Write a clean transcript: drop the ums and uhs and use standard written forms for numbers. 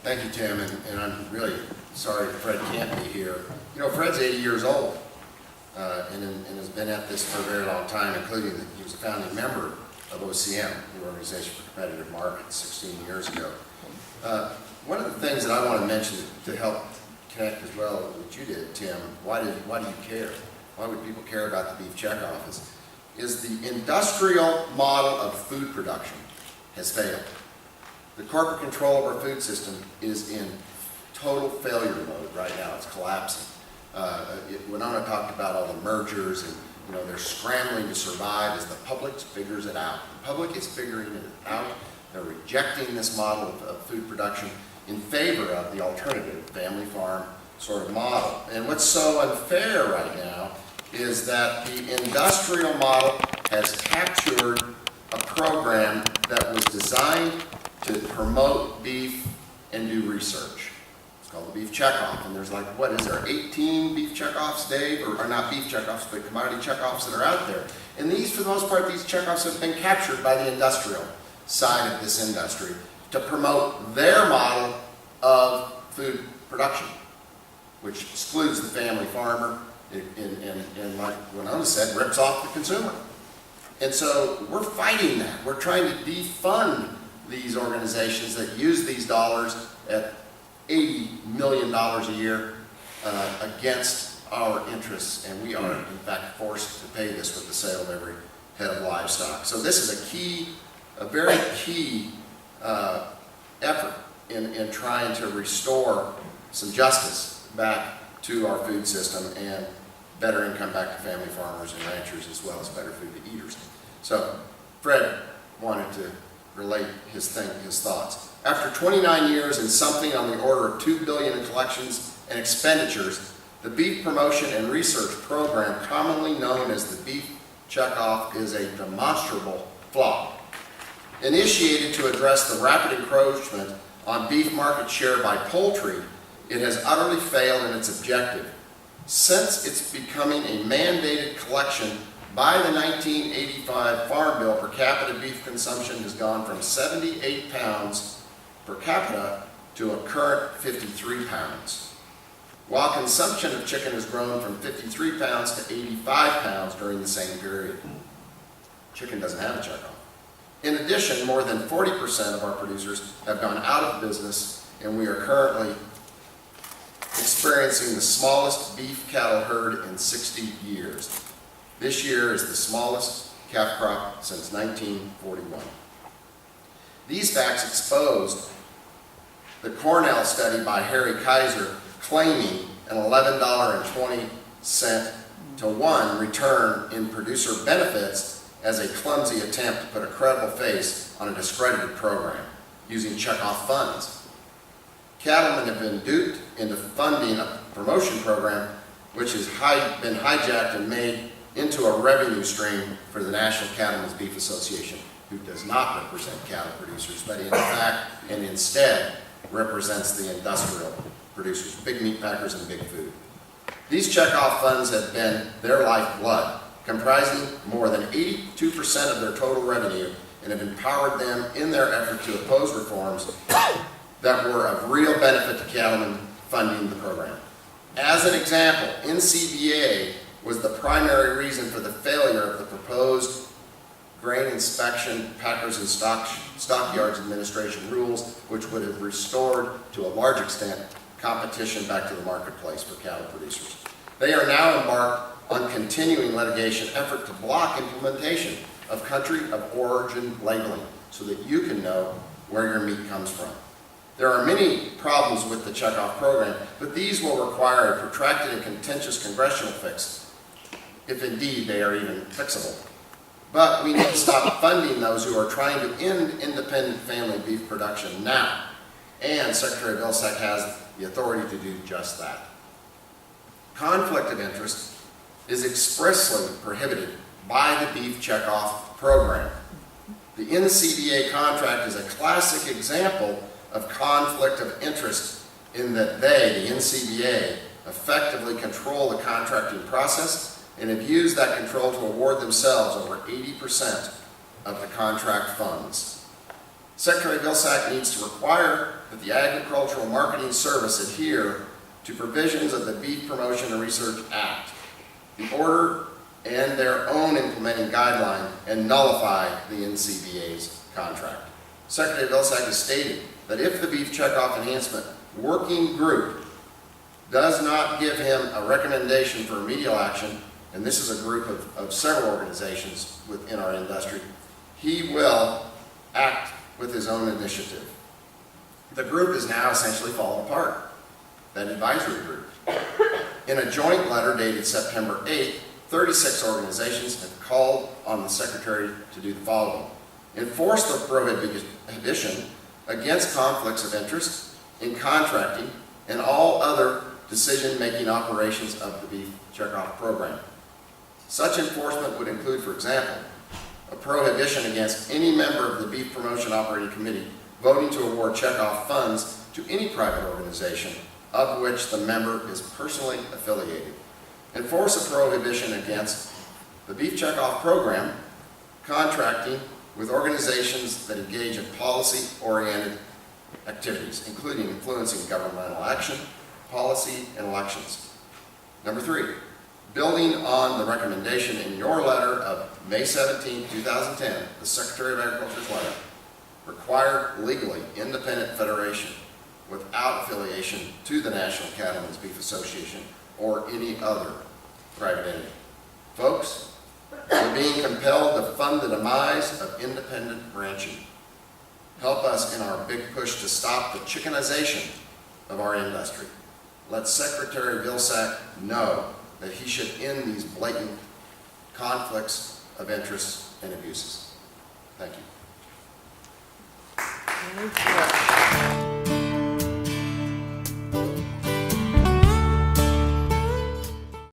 Thank you, Tim, and I'm really sorry Fred can't be here. You know, Fred's 80 years old and has been at this for a very long time, including that he was a founding member of OCM, the Organization for Competitive Markets, 16 years ago. One of the things that I want to mention to help connect as well with what you did, Tim, why do you care? Why would people care about the beef checkoff? Is the industrial model of food production has failed. The corporate control of our food system is in total failure mode right now. It's collapsing. Winona talked about all the mergers and they're scrambling to survive as the public figures it out. The public is figuring it out. They're rejecting this model of food production in favor of the alternative family farm sort of model. And what's so unfair right now is that the industrial model has captured a program that was designed to promote beef and do research. It's called the beef checkoff, and there's 18 beef checkoffs, Dave, or not beef checkoffs, but commodity checkoffs that are out there. And these, for the most part, these checkoffs have been captured by the industrial side of this industry to promote their model of food production, which excludes the family farmer and like Winona said, rips off the consumer. And so we're fighting that. We're trying to defund these organizations that use these dollars at $80 million a year against our interests, and we are in fact forced to pay this with the sale of every head of livestock. So this is a very key effort in trying to restore some justice back to our food system and better income back to family farmers and ranchers, as well as better food to eaters. So Fred wanted to relate his thoughts. After 29 years and something on the order of $2 billion in collections and expenditures, the beef promotion and research program, commonly known as the beef checkoff, is a demonstrable flaw. Initiated to address the rapid encroachment on beef market share by poultry, it has utterly failed in its objective. Since its becoming a mandated collection by the 1985 Farm Bill, per capita beef consumption has gone from 78 pounds per capita to a current 53 pounds, while consumption of chicken has grown from 53 pounds to 85 pounds during the same period. Chicken doesn't have a checkoff. In addition, more than 40% of our producers have gone out of business, and we are currently experiencing the smallest beef cattle herd in 60 years. This year is the smallest calf crop since 1941. These facts exposed the Cornell study by Harry Kaiser claiming an $11.20 to 1 return in producer benefits as a clumsy attempt to put a credible face on a discredited program using checkoff funds. Cattlemen have been duped into funding a promotion program which has been hijacked and made into a revenue stream for the National Cattlemen's Beef Association, who does not represent cattle producers, but in fact and instead represents the industrial producers, big meat packers and big food. These checkoff funds have been their lifeblood, comprising more than 82% of their total revenue, and have empowered them in their effort to oppose reforms that were of real benefit to cattlemen funding the program. As an example, NCBA was the primary reason for the failure of the proposed Grain Inspection, Packers and Stockyards Administration rules, which would have restored, to a large extent, competition back to the marketplace for cattle producers. They are now embarked on continuing litigation effort to block implementation of country of origin labeling so that you can know where your meat comes from. There are many problems with the checkoff program, but these will require a protracted and contentious congressional fix, if indeed they are even fixable. But we need to stop funding those who are trying to end independent family beef production now, and Secretary Vilsack has the authority to do just that. Conflict of interest is expressly prohibited by the beef checkoff program. The NCBA contract is a classic example of conflict of interest in that they, the NCBA, effectively control the contracting process and have used that control to award themselves over 80% of the contract funds. Secretary Vilsack needs to require that the Agricultural Marketing Service adhere to provisions of the Beef Promotion and Research Act, the order, and their own implementing guideline, and nullify the NCBA's contract. Secretary Vilsack has stated that if the Beef Checkoff Enhancement Working Group does not give him a recommendation for remedial action, and this is a group of several organizations within our industry, he will act with his own initiative. The group is now essentially falling apart, that advisory group. In a joint letter dated September 8th, 36 organizations have called on the Secretary to do the following: enforce the prohibition against conflicts of interest in contracting and all other decision-making operations of the Beef Checkoff Program. Such enforcement would include, for example, a prohibition against any member of the Beef Promotion Operating Committee voting to award checkoff funds to any private organization of which the member is personally affiliated. Enforce a prohibition against the Beef Checkoff Program contracting with organizations that engage in policy-oriented activities, including influencing governmental action, policy, and elections. Number 3, building on the recommendation in your letter of May 17, 2010, the Secretary of Agriculture's letter, require legally independent federation without affiliation to the National Cattlemen's Beef Association or any other private entity. Folks, we're being compelled to fund the demise of independent ranching. Help us in our big push to stop the chickenization of our industry. Let Secretary Vilsack know that he should end these blatant conflicts of interest and abuses. Thank you. Thank you.